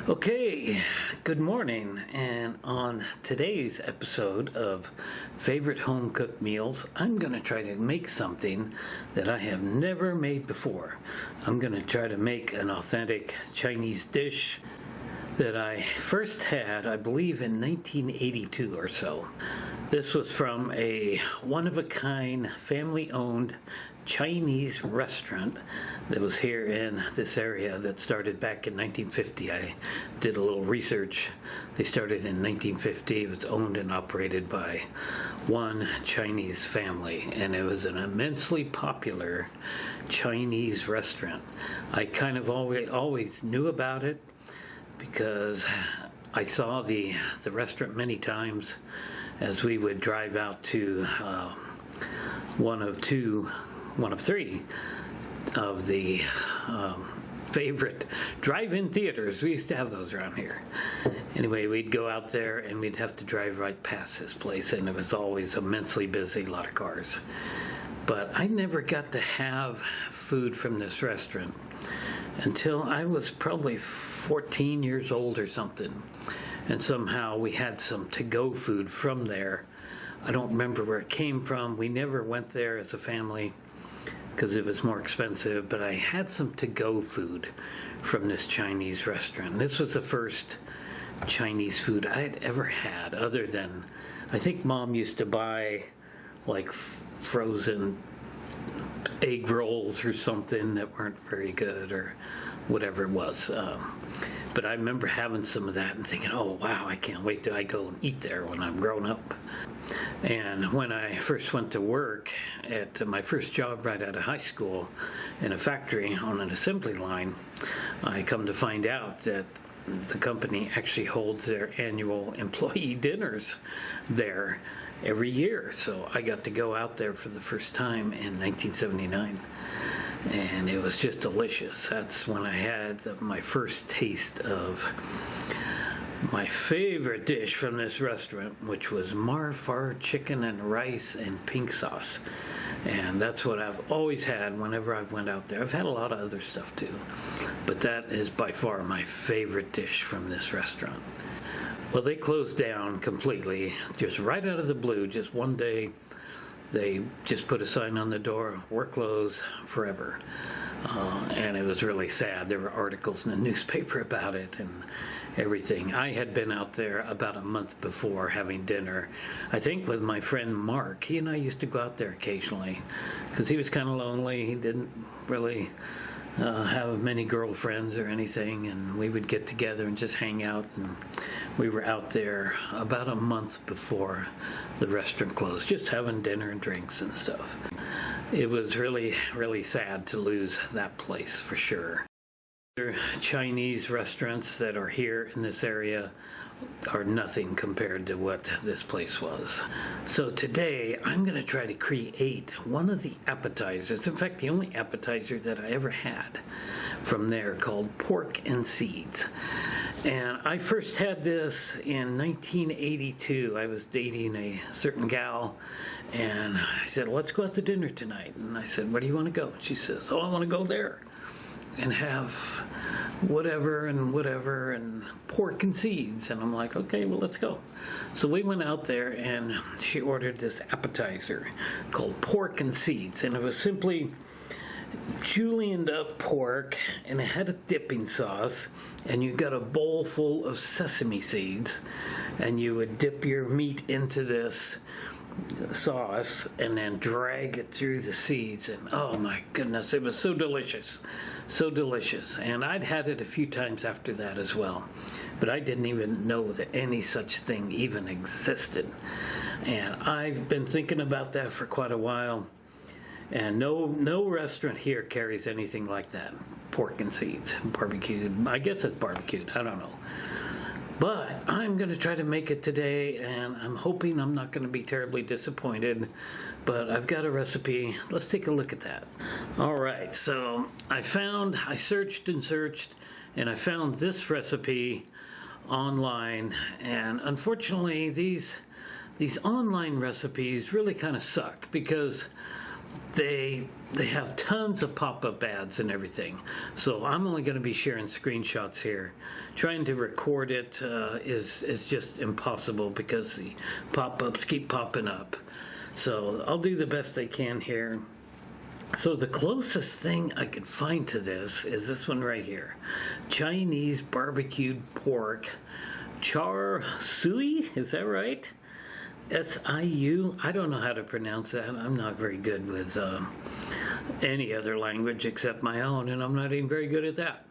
Okay, good morning, and on today's episode of Favorite Home Cooked Meals, I'm going to try to make something that I have never made before. I'm going to try to make an authentic Chinese dish that I first had, I believe, in 1982 or so. This was from a one-of-a-kind, family-owned Chinese restaurant that was here in this area that started back in 1950. I did a little research. They started in 1950. It was owned and operated by one Chinese family, and it was an immensely popular Chinese restaurant. I kind of always knew about it because I saw the restaurant many times as we would drive out to one of three of the favorite drive-in theaters. We used to have those around here. Anyway, we'd go out there and we'd have to drive right past this place, and it was always immensely busy, a lot of cars. But I never got to have food from this restaurant until I was probably 14 years old or something. And somehow we had some to-go food from there. I don't remember where it came from. We never went there as a family because it was more expensive, but I had some to-go food from this Chinese restaurant. This was the first Chinese food I had ever had, other than, I think Mom used to buy like frozen egg rolls or something that weren't very good, or whatever it was. But I remember having some of that and thinking, oh wow, I can't wait till I go and eat there when I'm grown up. And when I first went to work at my first job right out of high school in a factory on an assembly line, I come to find out that the company actually holds their annual employee dinners there every year. So I got to go out there for the first time in 1979. And it was just delicious. That's when I had my first taste of my favorite dish from this restaurant, which was marfar chicken and rice and pink sauce. And that's what I've always had whenever I've went out there. I've had a lot of other stuff too, but that is by far my favorite dish from this restaurant. Well, they closed down completely, just right out of the blue. Just one day, they just put a sign on the door, "We're closed forever." And it was really sad. There were articles in the newspaper about it and everything. I had been out there about a month before having dinner, I think with my friend Mark. He and I used to go out there occasionally because he was kind of lonely. He didn't really have many girlfriends or anything, and we would get together and just hang out. And we were out there about a month before the restaurant closed, just having dinner and drinks and stuff. It was really, really sad to lose that place for sure. Other Chinese restaurants that are here in this area are nothing compared to what this place was. So today I'm going to try to create one of the appetizers, in fact the only appetizer that I ever had from there, called pork and seeds. And I first had this in 1982. I was dating a certain gal, and I said, let's go out to dinner tonight. And I said, where do you want to go? And she says, oh, I want to go there and have whatever and pork and seeds. And I'm like, okay, well, let's go. So we went out there, and she ordered this appetizer called pork and seeds, and it was simply julienned up pork, and it had a dipping sauce, and you got a bowl full of sesame seeds, and you would dip your meat into this sauce and then drag it through the seeds, and oh my goodness, it was so delicious, so delicious. And I'd had it a few times after that as well, but I didn't even know that any such thing even existed. And I've been thinking about that for quite a while, and no restaurant here carries anything like that. Pork and seeds, barbecued. I guess it's barbecued, I don't know. But I'm going to try to make it today, and I'm hoping I'm not going to be terribly disappointed. But I've got a recipe. Let's take a look at that. All right, so I searched and searched, and I found this recipe online. And unfortunately, these online recipes really kind of suck because they they have tons of pop-up ads and everything. So I'm only going to be sharing screenshots here. Trying to record it is just impossible because the pop-ups keep popping up. So I'll do the best I can here. So the closest thing I could find to this is this one right here. Chinese barbecued pork. Char Sui, is that right? S-I-U? I don't know how to pronounce that. I'm not very good with any other language except my own, and I'm not even very good at that.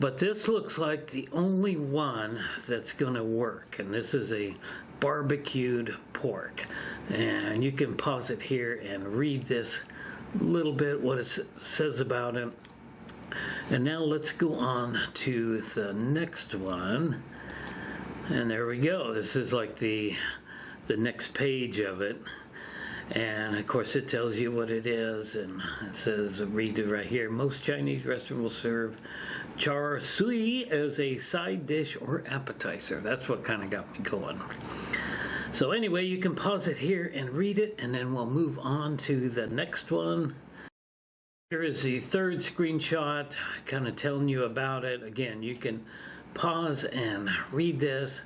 But this looks like the only one that's going to work, and this is a barbecued pork. And you can pause it here and read this little bit, what it says about it. And now let's go on to the next one. And there we go. This is like the next page of it. And of course it tells you what it is, and it says, read it right here, most Chinese restaurants will serve char sui as a side dish or appetizer. That's what kind of got me going. So anyway, you can pause it here and read it, and then we'll move on to the next one. Here is the third screenshot, kind of telling you about it. Again, you can pause and read this.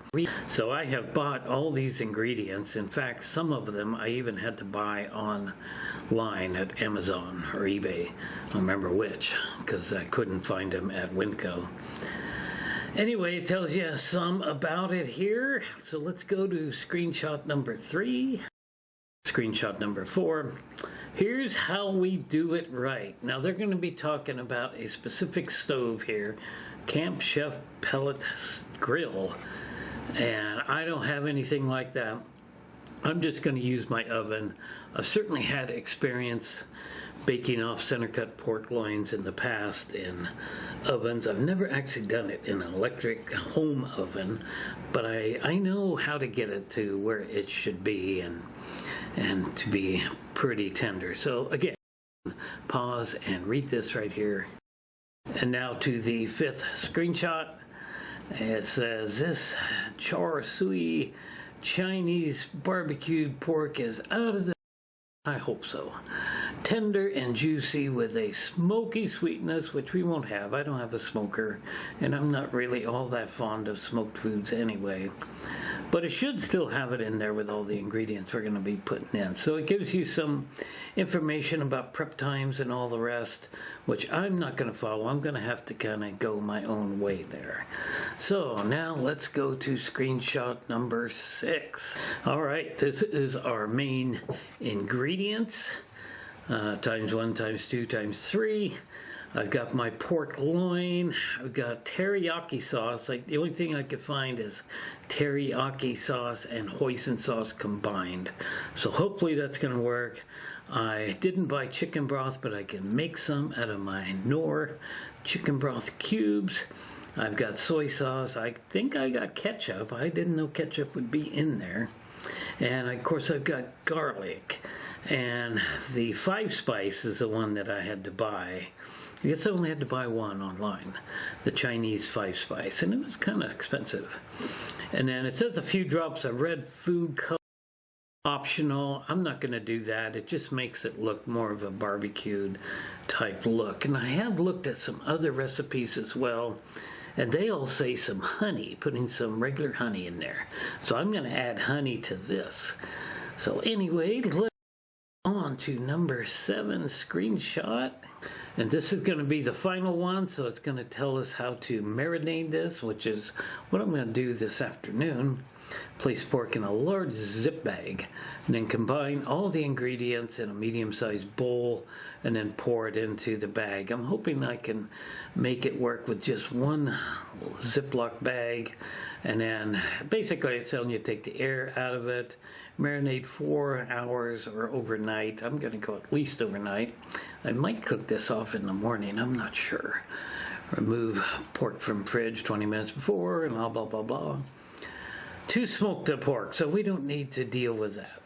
So I have bought all these ingredients. In fact, some of them I even had to buy online at Amazon or eBay. I don't remember which, because I couldn't find them at Winco. Anyway, it tells you some about it here. So let's go to screenshot number 3. Screenshot number 4. Here's how we do it right. Now they're going to be talking about a specific stove here, Camp Chef pellet grill, and I don't have anything like that. I'm just going to use my oven. I've certainly had experience baking off center cut pork loins in the past in ovens. I've never actually done it in an electric home oven, but I know how to get it to where it should be and to be pretty tender. So again, pause and read this right here. And now to the 5th screenshot. It says, this char sui Chinese barbecued pork is out of the... I hope so. Tender and juicy with a smoky sweetness, which we won't have. I don't have a smoker, and I'm not really all that fond of smoked foods anyway. But it should still have it in there with all the ingredients we're going to be putting in. So it gives you some information about prep times and all the rest, which I'm not going to follow. I'm going to have to kind of go my own way there. So now let's go to screenshot number 6. All right, this is our main ingredients. Times 1, times 2, times 3. I've got my pork loin. I've got teriyaki sauce. Like the only thing I could find is teriyaki sauce and hoisin sauce combined. So hopefully that's going to work. I didn't buy chicken broth, but I can make some out of my Knorr chicken broth cubes. I've got soy sauce. I think I got ketchup. I didn't know ketchup would be in there. And of course I've got garlic. And the 5 spice is the one that I had to buy. I guess I only had to buy one online, the Chinese 5 spice, and it was kind of expensive. And then it says a few drops of red food color, optional. I'm not going to do that. It just makes it look more of a barbecued type look. And I have looked at some other recipes as well, and they all say some honey, putting some regular honey in there. So I'm going to add honey to this. So anyway, let's on to number 7 screenshot. And this is going to be the final one, so it's going to tell us how to marinate this, which is what I'm going to do this afternoon. Place pork in a large zip bag, and then combine all the ingredients in a medium-sized bowl, and then pour it into the bag. I'm hoping I can make it work with just one Ziploc bag, and then basically it's telling you to take the air out of it, marinate 4 hours or overnight. I'm going to go at least overnight. I might cook this off in the morning, I'm not sure. Remove pork from fridge 20 minutes before, and blah, blah, blah, blah. To smoke the pork, so we don't need to deal with that.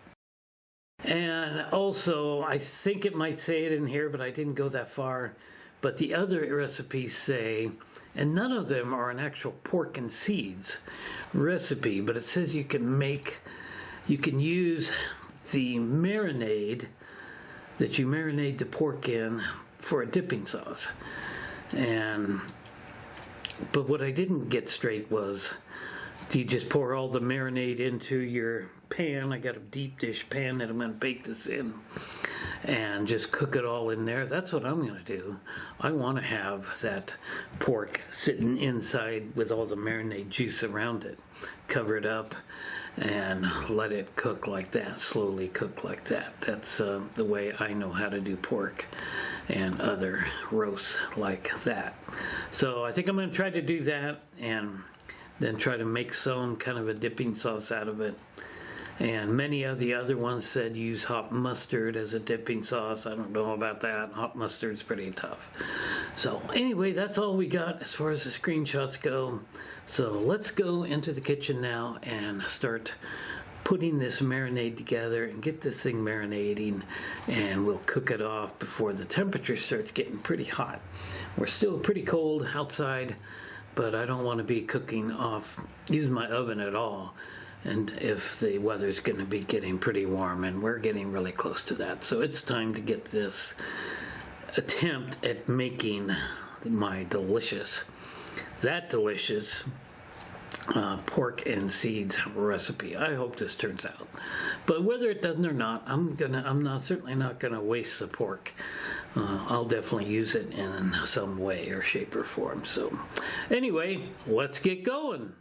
And also, I think it might say it in here, but I didn't go that far. But the other recipes say, and none of them are an actual pork and seeds recipe, but it says you can use the marinade that you marinate the pork in for a dipping sauce. But what I didn't get straight was, do you just pour all the marinade into your pan? I got a deep dish pan that I'm going to bake this in, and just cook it all in there. That's what I'm going to do. I want to have that pork sitting inside with all the marinade juice around it. Cover it up and let it cook like that, slowly cook like that. That's the way I know how to do pork and other roasts like that. So I think I'm going to try to do that, and then try to make some kind of a dipping sauce out of it. And many of the other ones said use hot mustard as a dipping sauce. I don't know about that. Hot mustard's pretty tough. So anyway, that's all we got as far as the screenshots go. So let's go into the kitchen now and start putting this marinade together and get this thing marinating, and we'll cook it off before the temperature starts getting pretty hot. We're still pretty cold outside, but I don't want to be cooking off using my oven at all, and if the weather's going to be getting pretty warm, and we're getting really close to that. So it's time to get this attempt at making my delicious pork and seeds recipe. I hope this turns out, but whether it doesn't or not, I'm certainly not gonna waste the pork. I'll definitely use it in some way or shape or form. So anyway, let's get going.